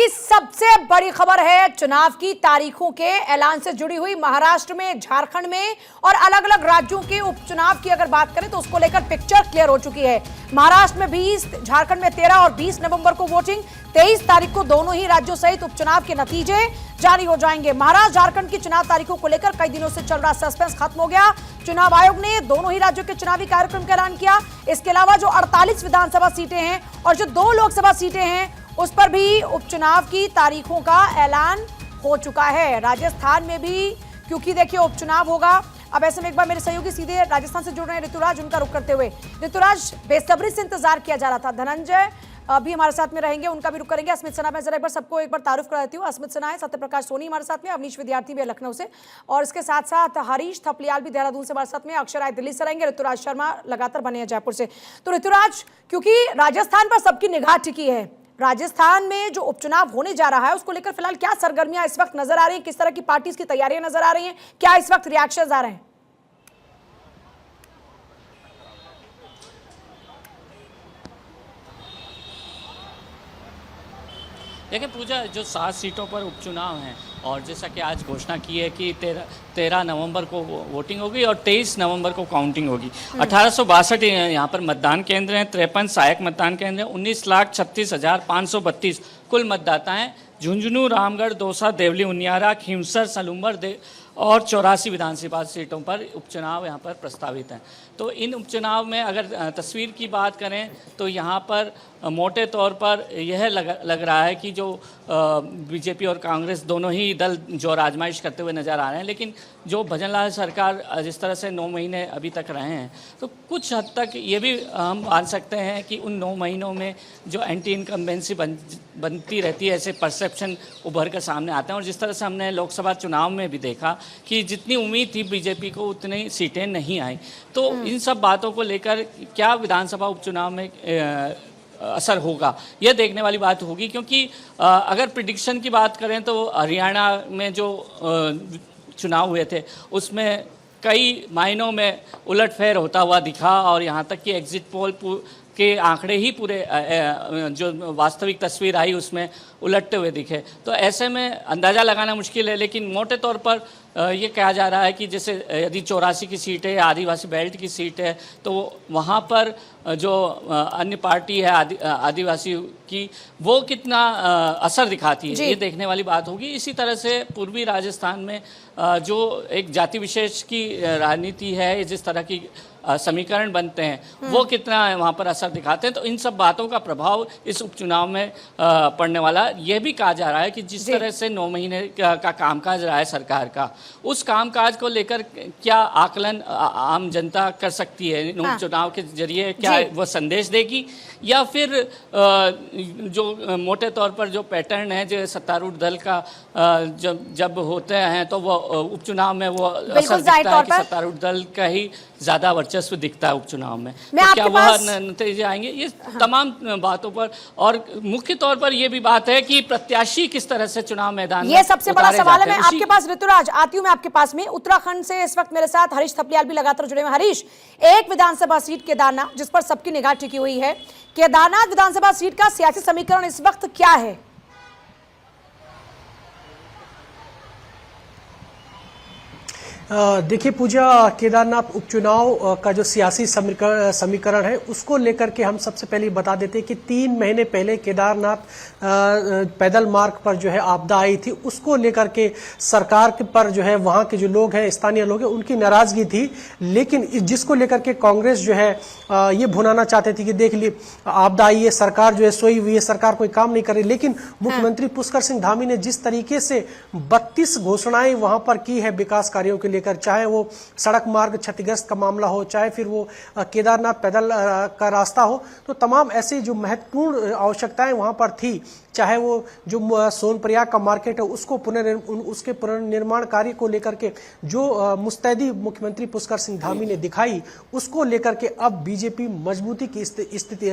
की सबसे बड़ी खबर है चुनाव की तारीखों के ऐलान से जुड़ी हुई। महाराष्ट्र में, झारखंड में और अलग अलग राज्यों के उपचुनाव की अगर बात करें तो उसको लेकर पिक्चर क्लियर हो चुकी है। महाराष्ट्र में 20, झारखंड में 13 और 20 नवंबर को वोटिंग। 23 तारीख को दोनों ही राज्यों सहित उपचुनाव के नतीजे जारी हो जाएंगे। महाराष्ट्र झारखंड की चुनाव तारीखों को लेकर कई दिनों से चल रहा सस्पेंस खत्म हो गया। चुनाव आयोग ने दोनों ही राज्यों के चुनावी कार्यक्रम का ऐलान किया। इसके अलावा जो 48 विधानसभा सीटें हैं और जो 2 लोकसभा सीटें हैं उस पर भी उपचुनाव की तारीखों का ऐलान हो चुका है। राजस्थान में भी क्योंकि देखिए उपचुनाव होगा। अब ऐसे में एक बार मेरे सहयोगी सीधे राजस्थान से जुड़ रहे हैं ऋतुराज, उनका रुख करते हुए। ऋतुराज, बेसब्री से इंतजार किया जा रहा था। धनंजय भी हमारे साथ में रहेंगे, उनका भी रुख करेंगे। अस्मित सना, मैं जरा एक बार सबको एक बार तारुफ करा देती हूँ। अस्मित सना है, सत्यप्रकाश सोनी हमारे साथ में, अवनीश विद्यार्थी भी है लखनऊ से, और इसके साथ साथ हरीश थपलियाल भी देहरादून से हमारे साथ में, अक्षर राय दिल्ली से रहेंगे, ऋतुराज शर्मा लगातार बने हैं जयपुर से। तो ऋतुराज, क्योंकि राजस्थान पर सबकी निगाह टिकी है, राजस्थान में जो उपचुनाव होने जा रहा है उसको लेकर फिलहाल क्या सरगर्मियां इस वक्त नजर आ रही हैं? किस तरह की पार्टीज की तैयारियां नजर आ रही हैं? क्या इस वक्त रिएक्शंस आ रहे हैं? देखिए पूजा, जो 7 सीटों पर उपचुनाव हैं और जैसा कि आज घोषणा की है कि 13 नवंबर को वोटिंग होगी और 23 नवंबर को काउंटिंग होगी। 1862 यहाँ पर मतदान केंद्र हैं, 53 सहायक मतदान केंद्र हैं, 19,36,532 कुल मतदाता हैं। झुंझुनू, रामगढ़, दौसा, देवली, उनियारा, खींवसर, सलूंबर और 84 विधानसभा सीटों पर उपचुनाव यहाँ पर प्रस्तावित हैं। तो इन उपचुनाव में अगर तस्वीर की बात करें तो यहाँ पर मोटे तौर पर यह लग रहा है कि जो बीजेपी और कांग्रेस दोनों ही दल जो आजमाइश करते हुए नज़र आ रहे हैं, लेकिन जो भजनलाल सरकार जिस तरह से 9 महीने अभी तक रहे हैं, तो कुछ हद तक ये भी हम मान सकते हैं कि उन 9 महीनों में जो एंटी इनकम्बेंसी बनती रहती है, ऐसे परसेप्शन उभर कर सामने आते हैं। और जिस तरह से हमने लोकसभा चुनाव में भी देखा कि जितनी उम्मीद थी बीजेपी को उतनी सीटें नहीं आई। तो इन सब बातों को लेकर क्या विधानसभा उपचुनाव में असर होगा, यह देखने वाली बात होगी। क्योंकि अगर प्रिडिक्शन की बात करें तो हरियाणा में जो चुनाव हुए थे उसमें कई मायनों में उलटफेर होता हुआ दिखा और यहाँ तक कि एग्जिट पोल के आंकड़े ही पूरे जो वास्तविक तस्वीर आई उसमें उलटते हुए दिखे। तो ऐसे में अंदाज़ा लगाना मुश्किल है, लेकिन मोटे तौर पर ये कहा जा रहा है कि जैसे यदि 84 की सीट है, आदिवासी बेल्ट की सीट है, तो वहाँ पर जो अन्य पार्टी है आदिवासी की, वो कितना असर दिखाती है, ये देखने वाली बात होगी। इसी तरह से पूर्वी राजस्थान में जो एक जाति विशेष की राजनीति है, जिस तरह की समीकरण बनते हैं, वो कितना वहाँ पर असर दिखाते हैं। तो इन सब बातों का प्रभाव इस उपचुनाव में पड़ने वाला। यह भी कहा जा रहा है कि जिस तरह से 9 महीने का कामकाज रहा है सरकार का, उस कामकाज को लेकर क्या आकलन आम जनता कर सकती है इन उपचुनाव के जरिए? क्या वो संदेश देगी, या फिर जो मोटे तौर पर जो पैटर्न है जो सत्तारूढ़ दल का जब होते हैं तो वो उपचुनाव में वो असर दिखता है कि सत्तारूढ़ दल का ही ज़्यादा वर्चस्व दिखता है उपचुनाव में, तो क्या वह नतीजे आएंगे? ये तमाम बातों पर, और मुख्य तौर पर ये भी बात है कि प्रत्याशी किस तरह से चुनाव मैदान में, ये सबसे बड़ा सवाल है। मैं आपके पास ऋतुराज आती हूँ, मैं आपके पास में उत्तराखंड से इस वक्त मेरे साथ हरीश थपलियाल भी लगातार जुड़े हुए। हरीश, एक विधानसभा सीट केदारनाथ जिस पर सबकी निगाह टिकी हुई है, केदारनाथ विधानसभा सीट का सियासी समीकरण इस वक्त क्या है? देखिए पूजा, केदारनाथ उपचुनाव का जो सियासी समीकरण है उसको लेकर के हम सबसे पहले बता देते हैं कि 3 महीने पहले केदारनाथ पैदल मार्ग पर जो है आपदा आई थी, उसको लेकर के सरकार के पर जो है वहाँ के जो लोग हैं, स्थानीय लोग हैं, उनकी नाराजगी थी। लेकिन जिसको लेकर के कांग्रेस जो है ये भुनाना चाहते थे कि देख ली आपदा आई है, सरकार जो है सोई हुई है, सरकार कोई काम नहीं कर रही। लेकिन मुख्यमंत्री पुष्कर सिंह धामी ने जिस तरीके से 32 घोषणाएं वहां पर की है विकास कार्यों के लेकर, चाहे वो सड़क मार्ग क्षतिग्रस्त का मामला हो, चाहे फिर वो केदारनाथ पैदल का रास्ता हो, तो तमाम ऐसी जो महत्वपूर्ण आवश्यकताएं वहां पर थी, चाहे वो जो सोनप्रयाग का मार्केट है उसको उसके पुनर्निर्माण कार्य को लेकर के जो मुस्तैदी मुख्यमंत्री पुष्कर सिंह धामी ने दिखाई, उसको लेकर के अब बीजेपी मजबूती की स्थिति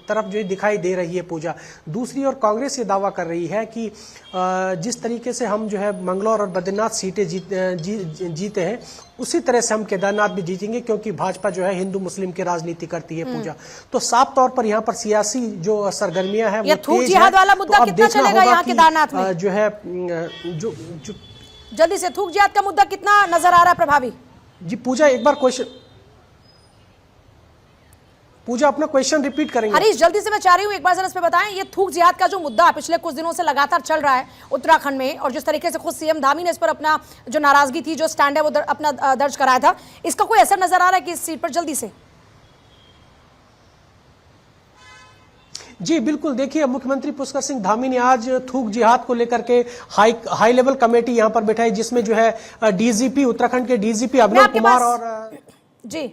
तरफ जो दिखाई दे रही है पूजा। दूसरी ओर कांग्रेस ये दावा कर रही है कि जिस तरीके से हम जो है मंगलौर और बद्रीनाथ सीटें जीते हैं उसी तरह से हम केदारनाथ भी जीतेंगे, क्योंकि भाजपा जो है हिंदू मुस्लिम की राजनीति करती है पूजा। तो साफ तौर पर यहाँ पर सियासी जो सरगर्मियां हैं वो थूक तेज जिहाद है। वाला तो मुद्दा अब कितना देखना चलेगा होगा यहाँ कि, केदारनाथ में? जो है जो जल्दी से थूक जिहाद का मुद्दा कितना नजर आ रहा है प्रभावी? जी पूजा, एक बार पूजा अपना क्वेश्चन रिपीट करेंगे? हरीश, जल्दी से मैं चाह रही हूँ एक बार जरा इस पे बताएं, ये थूक जिहाद का जो मुद्दा पिछले कुछ दिनों से लगातार चल रहा है उत्तराखंड में, और जिस तरीके से खुद सीएम धामी ने इस पर अपना जो नाराजगी थी, जो स्टैंड है वो अपना दर्ज कराया था, इसका कोई असर नजर आ रहा है कि इस सीट पर? जल्दी से। जी बिल्कुल, देखिए मुख्यमंत्री पुष्कर सिंह धामी ने आज थूक जिहाद को लेकर के हाई लेवल कमेटी यहां पर बैठाई, जिसमें जो है डीजीपी, उत्तराखंड के डीजीपी अभिनव कुमार और जी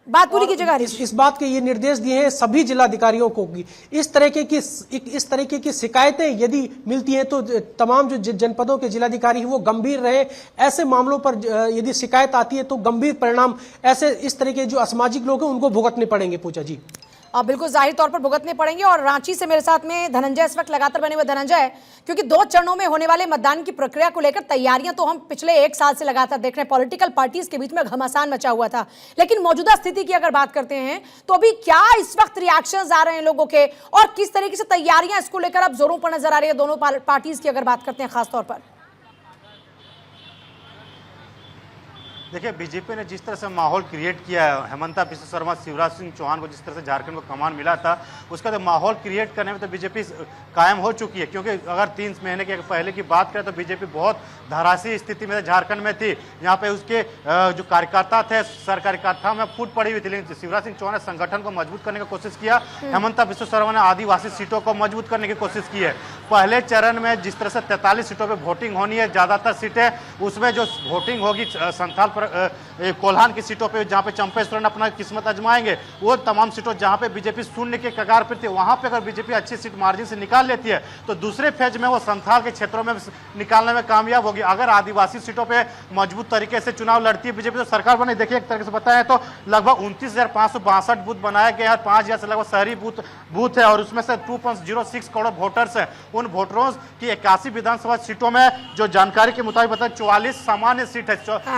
बात पूरी कीजिएगा। इस बात के ये निर्देश दिए हैं सभी जिलाधिकारियों को कि इस तरीके की शिकायतें यदि मिलती हैं तो तमाम जो जनपदों के जिलाधिकारी हैं वो गंभीर रहे। ऐसे मामलों पर यदि शिकायत आती है तो गंभीर परिणाम ऐसे इस तरह के जो असामाजिक लोग हैं उनको भुगतने पड़ेंगे। पूजा जी, और बिल्कुल जाहिर तौर पर भुगतने पड़ेंगे। और रांची से मेरे साथ में धनंजय इस वक्त लगातार बने हुए। धनंजय, क्योंकि 2 चरणों में होने वाले मतदान की प्रक्रिया को लेकर तैयारियां तो हम पिछले 1 साल से लगातार देख रहे हैं, पॉलिटिकल पार्टीज के बीच में घमासान मचा हुआ था, लेकिन मौजूदा स्थिति की अगर बात करते हैं तो अभी क्या इस वक्त रिएक्शंस आ रहे हैं लोगों के, और किस तरीके से तैयारियां इसको लेकर अब जोरों पर नजर आ रही है दोनों पार्टीज की अगर बात करते हैं खासतौर पर? देखिए, बीजेपी ने जिस तरह से माहौल क्रिएट किया है, हेमंता बिस्वा शर्मा, शिवराज सिंह चौहान को जिस तरह से झारखंड को कमान मिला था, उसका तो माहौल क्रिएट करने में तो बीजेपी कायम हो चुकी है। क्योंकि अगर 3 महीने के पहले की बात करें तो बीजेपी बहुत धारासी स्थिति में झारखंड में थी। यहाँ पे उसके जो कार्यकर्ता थे, सर कार्यकर्ता में फूट पड़ी हुई थी, लेकिन शिवराज सिंह चौहान ने संगठन को मजबूत करने की कोशिश किया। हेमंता बिस्वा शर्मा ने आदिवासी सीटों को मजबूत करने की कोशिश की है। पहले चरण में जिस तरह से 43 सीटों पर वोटिंग होनी है, ज्यादातर सीटें उसमें जो वोटिंग होगी संथाल कोल्हान की सीटों पे, जहां पे चंपेश्वरन अपना किस्मत आजमाएंगे, वो तमाम सीटों जहां पे बीजेपी शून्य के कगार पर थी, वहां पे अगर बीजेपी अच्छी सीट मार्जिन से निकाल लेती है तो दूसरे फेज में वो संथाल के क्षेत्रों में निकालने में कामयाब होगी। अगर आदिवासी सीटों पे मजबूत तरीके से चुनाव लड़ती है बीजेपी तो सरकार बने। देखिए, एक तरीके से बताएं तो लगभग 29,562 बूथ बनाए गए हैं, 5,000 से लगभग शहरी बूथ है, और उसमें से 2.06 करोड़ वोटर्स हैं। उन वोटरों की 81 विधानसभा सीटों में जो जानकारी के मुताबिक बताया 44 सामान्य सीट है।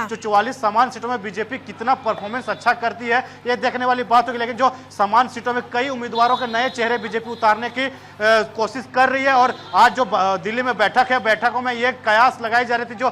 जो 44 सामान्य सीटों में बीजेपी कितना परफॉर्मेंस अच्छा करती है ये देखने वाली बात होगी। लेकिन जो समान सीटों में कई उम्मीदवारों के नए चेहरे बीजेपी उतारने की कोशिश कर रही है। और आज जो दिल्ली में बैठक है, बैठकों में ये कयास लगाई जा रही थी जो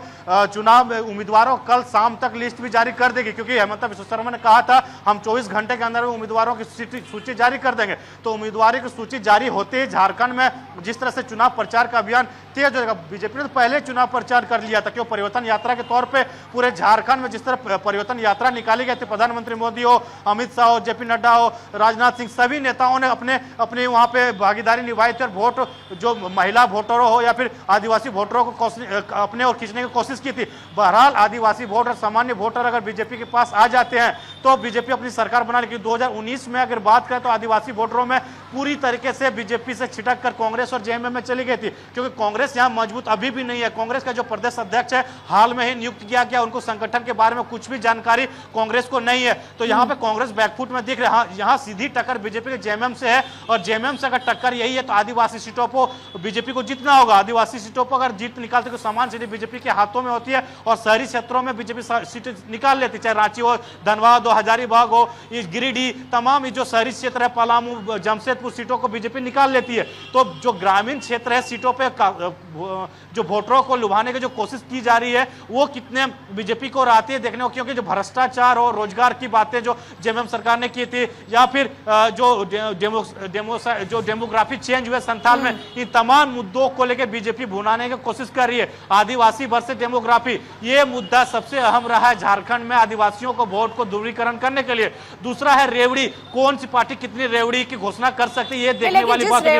चुनाव उम्मीदवारों कल शाम तक लिस्ट भी जारी कर देगी, क्योंकि हेमंता बिस्वा शर्मा ने कहा था हम 24 घंटे के अंदर उम्मीदवारों की सूची जारी कर देंगे। तो उम्मीदवारों की सूची जारी होते ही झारखंड में जिस तरह से चुनाव प्रचार का अभियान तेज होगा। बीजेपी ने तो पहले चुनाव प्रचार कर लिया था, क्यों परिवर्तन यात्रा के तौर पर पूरे झारखंड में जिस तरह परिवर्तन यात्रा निकाली गई थी, प्रधानमंत्री मोदी हो, अमित शाह हो, जेपी नड्डा हो, राजनाथ सिंह, सभी नेताओं ने अपने वहां पे भागीदारी निभाई थी और वोट जो महिला वोटरों हो या फिर आदिवासी वोटरों को अपने और खींचने की कोशिश की थी। बहरहाल आदिवासी वोटर, सामान्य वोटर अगर बीजेपी के पास आ जाते हैं तो बीजेपी अपनी सरकार बना लेगी। 2019 में अगर बात करें तो आदिवासी वोटरों में पूरी तरीके से बीजेपी से छिटक कर कांग्रेस और जेएमएम में चली गई थी, क्योंकि कांग्रेस यहां मजबूत अभी भी नहीं है। कांग्रेस का जो प्रदेश अध्यक्ष है हाल में ही नियुक्त किया गया, उनको संगठन के बारे में कुछ भी जानकारी कांग्रेस को नहीं है। तो यहां पे कांग्रेस बैकफुट में दिख रहा है। यहां सीधी टक्कर बीजेपी के जेएमएम से है, और जेएमएम से अगर टक्कर यही है तो आदिवासी सीटों पर बीजेपी को जीतना होगा। आदिवासी सीटों पर अगर जीत निकालते तो समान सीटें बीजेपी के हाथों में होती है, और शहरी क्षेत्रों में बीजेपी सीटें निकाल लेती, चाहे रांची हो, धनबाद हो, हजारीबाग हो, गिरिडीह, तमाम जो शहरी क्षेत्र है, पलामू, जमशेदपुर, सीटों को बीजेपी निकाल लेती है। तो जो ग्रामीण क्षेत्र है सीटों पे जो वोटरों को लुभाने की जो कोशिश की जा रही है वो कितने बीजेपी को आती है देखने को, क्योंकि जो भ्रष्टाचार और रोजगार की बातें जो जेएमएम सरकार ने की थी, या फिर जो डेमोग्राफी चेंज हुए संथाल में, इन तमाम मुद्दों को लेकर बीजेपी भुनाने की कोशिश कर रही है। आदिवासी वर्सेस डेमोग्राफी, ये मुद्दा सबसे अहम रहा है झारखंड में आदिवासियों को वोट को दूरीकरण करने के लिए। दूसरा है रेवड़ी, कौन सी पार्टी कितनी रेवड़ी की घोषणा कर सकती है, ये देखने वाली बात है।